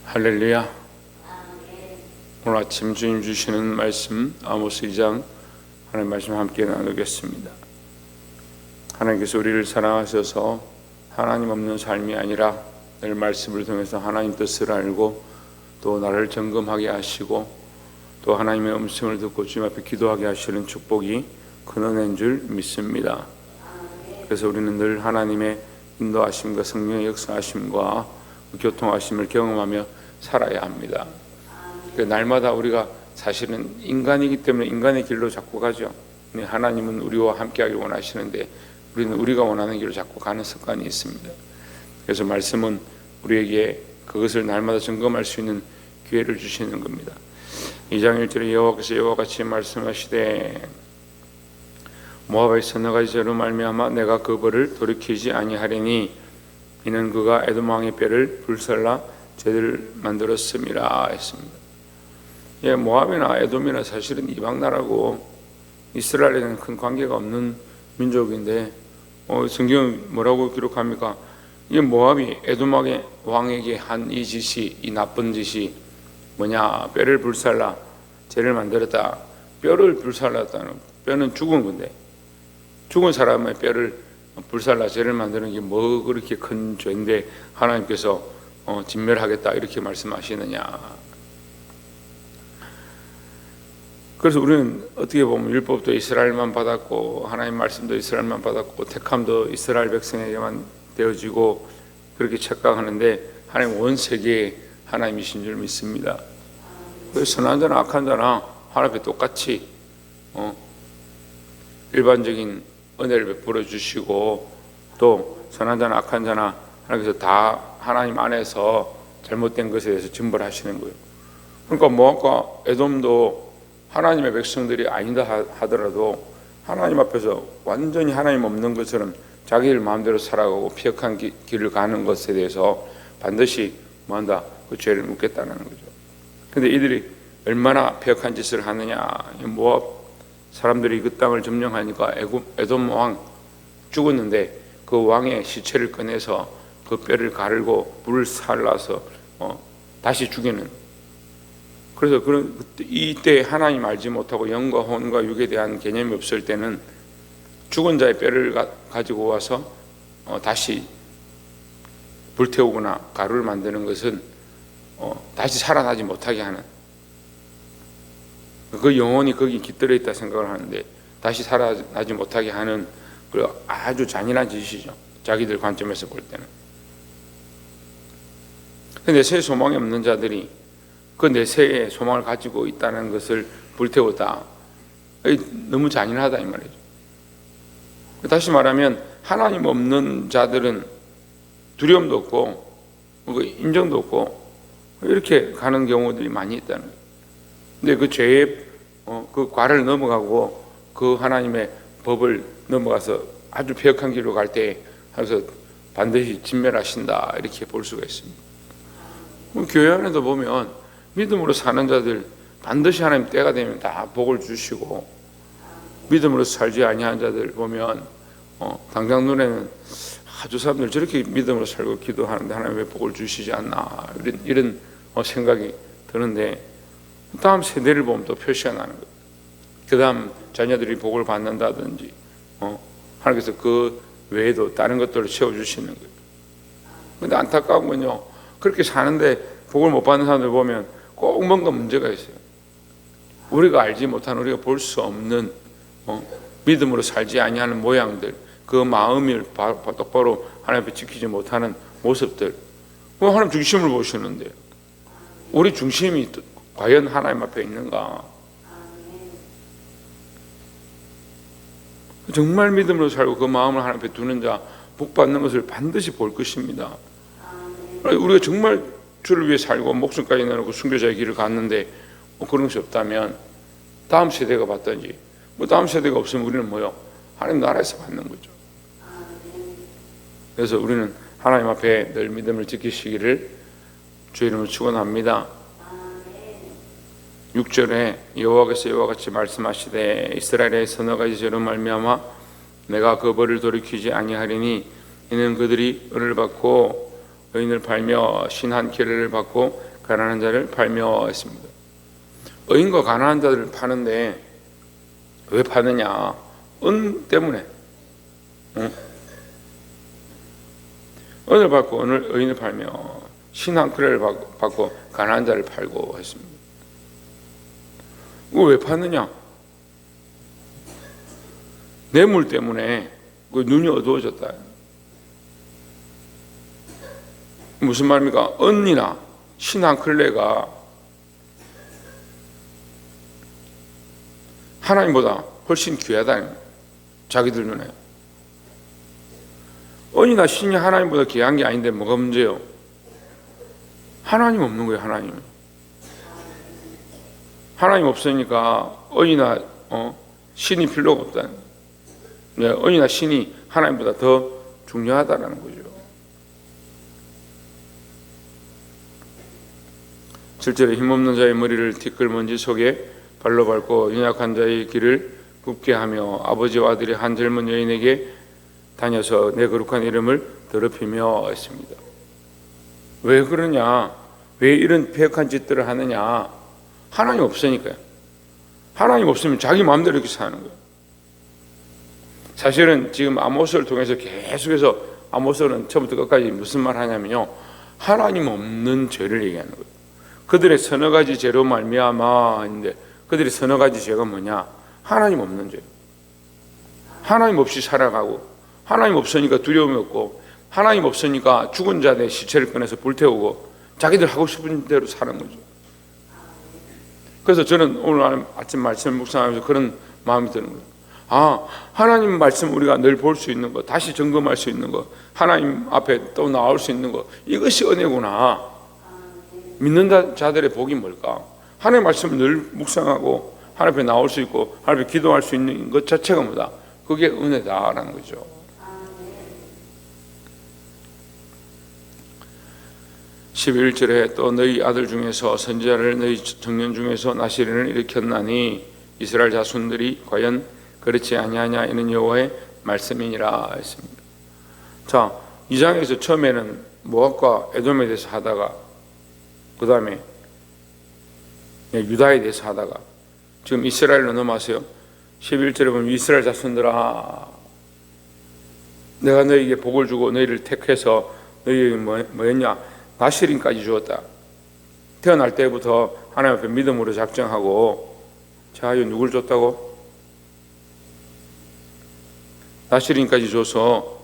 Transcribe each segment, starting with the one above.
할렐루야. 오늘 아침 주님 주시는 말씀 아모스 2장 하나님 말씀 함께 나누겠습니다. 하나님께서 우리를 사랑하셔서 하나님 없는 삶이 아니라 늘 말씀을 통해서 하나님 뜻을 알고 또 나를 점검하게 하시고 또 하나님의 음성을 듣고 주님 앞에 기도하게 하시는 축복이 큰 은혜인 줄 믿습니다. 그래서 우리는 늘 하나님의 인도하심과 성령의 역사하심과 교통하심을 경험하며 살아야 합니다. 날마다 우리가 사실은 인간이기 때문에 인간의 길로 자꾸 가죠. 하나님은 우리와 함께하길 원하시는데 우리는 우리가 원하는 길로 자꾸 가는 습관이 있습니다. 그래서 말씀은 우리에게 그것을 날마다 점검할 수 있는 기회를 주시는 겁니다. 2장 1절에 여호와께서 이와 같이 말씀하시되 모압의 서너 가지 죄로 말미암아 내가 그 벌을 돌이키지 아니하리니 이는 그가 에돔 왕의 뼈를 불살라 죄를 만들었음이라 했습니다. 모압이나 에돔이나 사실은 이방 나라고 이스라엘에는 큰 관계가 없는 민족인데 성경은 뭐라고 기록합니까? 이 모압이 에돔 왕에게 한 이 짓이, 이 나쁜 짓이 뭐냐? 뼈를 불살라 죄를 만들었다. 뼈를 불살랐다는, 뼈는 죽은 건데 죽은 사람의 뼈를 불살라 죄를 만드는 게 뭐 그렇게 큰 죄인데 하나님께서 진멸하겠다 이렇게 말씀하시느냐. 그래서 우리는 어떻게 보면 율법도 이스라엘만 받았고 하나님 말씀도 이스라엘만 받았고 택함도 이스라엘 백성에게만 되어지고 그렇게 착각하는데 하나님 온 세계에 하나님이신 줄 믿습니다. 선한 자나 악한 자나 하나님 앞에 똑같이 일반적인 은혜를 베풀어 주시고 또 선한 자나 악한 자나 하나님께서 다 하나님 안에서 잘못된 것에 대해서 징벌하시는 거예요. 그러니까 모압과 에돔도 하나님의 백성들이 아니다 하더라도 하나님 앞에서 완전히 하나님 없는 것처럼 자기들 마음대로 살아가고 피역한 길을 가는 것에 대해서 반드시 뭐한다? 그 죄를 묻겠다는 거죠. 근데 이들이 얼마나 피역한 짓을 하느냐. 모압 사람들이 그 땅을 점령하니까 에돔 왕 죽었는데 그 왕의 시체를 꺼내서 그 뼈를 가르고 불을 살라서 다시 죽이는. 그래서 이때 하나님 알지 못하고 영과 혼과 육에 대한 개념이 없을 때는 죽은 자의 뼈를 가지고 와서 다시 불태우거나 가루를 만드는 것은 다시 살아나지 못하게 하는, 그 영혼이 거기 깃들어 있다 생각을 하는데 다시 살아나지 못하게 하는 아주 잔인한 짓이죠. 자기들 관점에서 볼 때는. 내세에 소망이 없는 자들이 그 내세에 소망을 가지고 있다는 것을 불태우다. 너무 잔인하다 이 말이죠. 다시 말하면 하나님 없는 자들은 두려움도 없고 인정도 없고 이렇게 가는 경우들이 많이 있다는 거예요. 근데 그 죄의 그 과를 넘어가고 그 하나님의 법을 넘어가서 아주 폐역한 길로 갈 때 하면서 반드시 진멸하신다 이렇게 볼 수가 있습니다. 교회 안에도 보면 믿음으로 사는 자들 반드시 하나님 때가 되면 다 복을 주시고, 믿음으로 살지 아니한 자들 보면 당장 눈에는 저 사람들 저렇게 믿음으로 살고 기도하는데 하나님 왜 복을 주시지 않나 이런 생각이 드는데 다음 세대를 보면 또 표시가 나는 거예요. 그 다음 자녀들이 복을 받는다든지 하나님께서 그 외에도 다른 것들을 채워주시는 거예요. 근데 안타까운 건요, 그렇게 사는데 복을 못 받는 사람들 보면 꼭 뭔가 문제가 있어요. 우리가 알지 못한, 우리가 볼 수 없는 믿음으로 살지 아니하는 모양들, 그 마음을 똑바로 하나님 앞에 지키지 못하는 모습들, 하나님 중심을 보시는데 우리 중심이 과연 하나님 앞에 있는가? 정말 믿음으로 살고 그 마음을 하나님 앞에 두는 자 복 받는 것을 반드시 볼 것입니다. 우리가 정말 주를 위해 살고 목숨까지 내놓고 순교자의 길을 갔는데 그런 것이 없다면 다음 세대가 받든지 다음 세대가 없으면 우리는 뭐요? 하나님 나라에서 받는 거죠. 그래서 우리는 하나님 앞에 늘 믿음을 지키시기를 주의 이름으로 축원합니다. 6절에 여호와께서 이와 같이 말씀하시되 이스라엘의 서너 가지 죄로 말미암아 내가 그 벌을 돌이키지 아니하리니 이는 그들이 은을 받고 의인을 팔며 신한 계례를 받고 가난한 자를 팔며 했습니다. 의인과 가난한 자들을 파는데 왜 파느냐? 은 때문에. 은을 받고 의인을 팔며 신 한 크레를 받고 가난한 자를 팔고 했습니다. 이거 왜 파느냐? 뇌물 때문에 그 눈이 어두워졌다. 무슨 말입니까? 은이나 신 한 클레가 하나님보다 훨씬 귀하다. 자기들 눈에. 은이나 신이 하나님보다 귀한 게 아닌데 뭐가 문제요? 하나님 없는 거예요. 하나님 없으니까 은이나 신이 필요가 없다. 은이나 신이 하나님보다 더 중요하다는 거죠. 실제로 힘없는 자의 머리를 티끌먼지 속에 발로 밟고 연약한 자의 길을 굽게 하며 아버지와 아들이 한 젊은 여인에게 다녀서 내 거룩한 이름을 더럽히며 했습니다. 왜 그러냐? 왜 이런 폐역한 짓들을 하느냐? 하나님 없으니까요. 하나님 없으면 자기 마음대로 이렇게 사는 거예요. 사실은 지금 아모스를 통해서 계속해서 아모스는 처음부터 끝까지 무슨 말 하냐면요, 하나님 없는 죄를 얘기하는 거예요. 그들의 서너 가지 죄로 말미암아인데, 그들의 서너 가지 죄가 뭐냐? 하나님 없는 죄. 하나님 없이 살아가고, 하나님 없으니까 두려움이 없고, 하나님 없으니까 죽은 자의 시체를 꺼내서 불태우고 자기들 하고 싶은 대로 사는 거죠. 그래서 저는 오늘 아침 말씀을 묵상하면서 그런 마음이 드는 거예요. 하나님 말씀 우리가 늘 볼 수 있는 거, 다시 점검할 수 있는 거, 하나님 앞에 또 나올 수 있는 거, 이것이 은혜구나. 믿는 자들의 복이 뭘까? 하나님 말씀을 늘 묵상하고 하나님 앞에 나올 수 있고 하나님 앞에 기도할 수 있는 것 자체가 뭐다? 그게 은혜다라는 거죠. 11절에 또 너희 아들 중에서 선지자를 너희 청년 중에서 나시린을 일으켰나니 이스라엘 자손들이 과연 그렇지 아니하냐 이는 여호와의 말씀이니라 했습니다. 자, 이 장에서 처음에는 모압과 에돔에 대해서 하다가 그 다음에 유다에 대해서 하다가 지금 이스라엘로 넘어왔어요. 11절에 보면 이스라엘 자손들아 내가 너희에게 복을 주고 너희를 택해서 너희에게 뭐였냐? 나시린까지 주었다. 태어날 때부터 하나님 앞에 믿음으로 작정하고, 자, 이거 누굴 줬다고? 나시린까지 줘서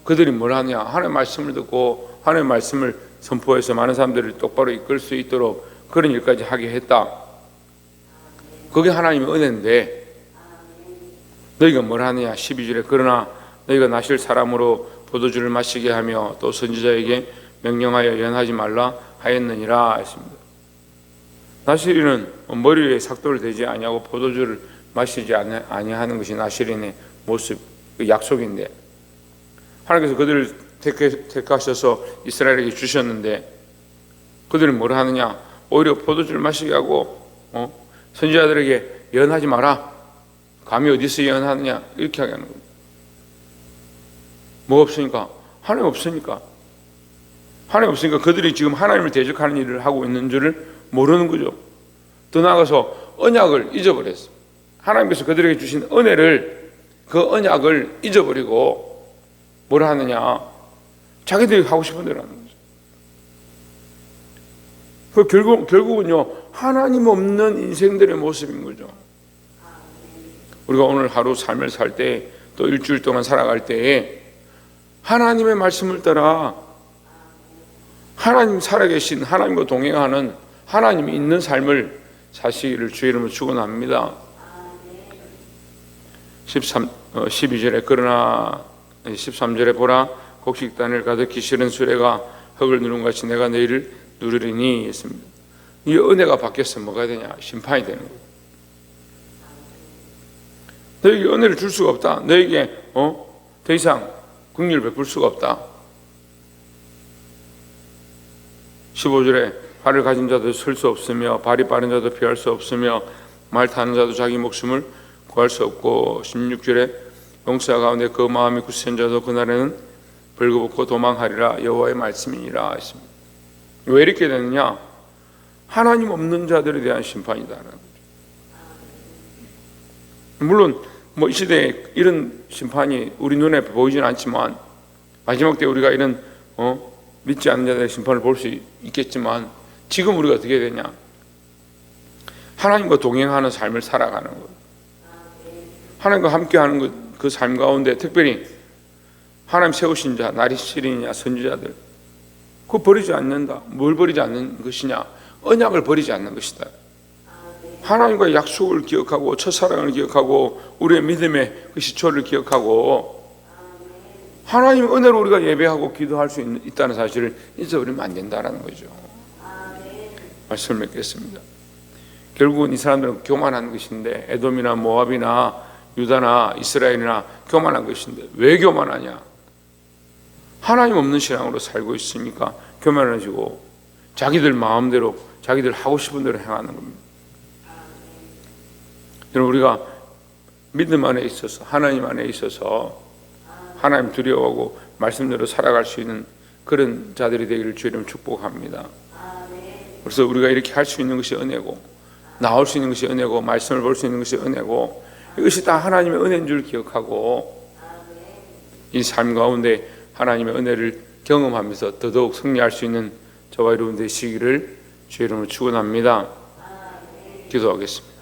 그들이 뭘 하냐? 하나님의 말씀을 듣고 하나님의 말씀을 선포해서 많은 사람들을 똑바로 이끌 수 있도록 그런 일까지 하게 했다. 그게 하나님의 은혜인데 너희가 뭘 하느냐? 12절에 그러나 너희가 나실 사람으로 포도주를 마시게 하며 또 선지자에게 명령하여 연하지 말라 하였느니라 했습니다. 나시린은 머리에 삭도를 대지 아니하고 포도주를 마시지 아니하는 것이 나시린의 모습, 그 약속인데 하나님께서 그들을 택하셔서 이스라엘에게 주셨는데 그들은 뭘 하느냐? 오히려 포도주를 마시게 하고 선지자들에게 연하지 마라. 감히 어디서 연하느냐? 이렇게 하게 하는 겁니다. 뭐 없으니까? 하나님 없으니까. 하나님 없으니까 그들이 지금 하나님을 대적하는 일을 하고 있는 줄을 모르는 거죠. 더 나아가서 언약을 잊어버렸어요. 하나님께서 그들에게 주신 은혜를, 그 언약을 잊어버리고 뭘 하느냐? 자기들이 하고 싶은 대로 하는 거죠. 결국은요, 하나님 없는 인생들의 모습인 거죠. 우리가 오늘 하루 삶을 살 때, 또 일주일 동안 살아갈 때에 하나님의 말씀을 따라 하나님 살아계신 하나님과 동행하는 하나님이 있는 삶을 사시기를 주의 이름으로 축원합니다. 12절에 그러나 13절에 보라 곡식단을 가득히 실은 수레가 흙을 누른 것이 내가 너희를 누르리니 했습니다. 이 은혜가 바뀌어서 뭐가 되냐? 심판이 되는 거예요. 너에게 은혜를 줄 수가 없다. 너에게 더 이상 긍휼을 베풀 수가 없다. 15절에 발을 가진 자도 설 수 없으며 발이 빠른 자도 피할 수 없으며 말 타는 자도 자기 목숨을 구할 수 없고 16절에 용사 가운데 그 마음이 굳센 자도 그날에는 벌거벗고 도망하리라 여호와의 말씀이니라 했습니다. 왜 이렇게 되느냐? 하나님 없는 자들에 대한 심판이다라는 거죠. 물론 이 시대에 이런 심판이 우리 눈에 보이진 않지만 마지막 때 우리가 이런 믿지 않는 자들의 심판을 볼 수 있겠지만 지금 우리가 어떻게 되냐? 하나님과 동행하는 삶을 살아가는 거예요. 하나님과 함께하는 그 삶 가운데 특별히 하나님 세우신 자, 나리시리냐 선지자들, 그거 버리지 않는다. 뭘 버리지 않는 것이냐? 언약을 버리지 않는 것이다. 하나님과의 약속을 기억하고 첫사랑을 기억하고 우리의 믿음의 그 시초를 기억하고 하나님의 은혜로 우리가 예배하고 기도할 수 있다는 사실을 잊어버리면 안 된다는 거죠. 말씀을 맺겠습니다. 결국은 이 사람들은 교만한 것인데, 에돔이나 모압이나 유다나 이스라엘이나 교만한 것인데 왜 교만하냐? 하나님 없는 신앙으로 살고 있으니까 교만해지고 자기들 마음대로 자기들 하고 싶은 대로 행하는 겁니다. 여러분, 우리가 믿음 안에 있어서 하나님 안에 있어서 하나님 두려워하고 말씀대로 살아갈 수 있는 그런 자들이 되기를 주의 이름으로 축복합니다. 그래서 우리가 이렇게 할 수 있는 것이 은혜고, 나올 수 있는 것이 은혜고, 말씀을 볼 수 있는 것이 은혜고, 이것이 다 하나님의 은혜인 줄 기억하고 이 삶 가운데 하나님의 은혜를 경험하면서 더더욱 승리할 수 있는 저와 여러분 되시기를 주의 이름으로 축원합니다. 기도하겠습니다.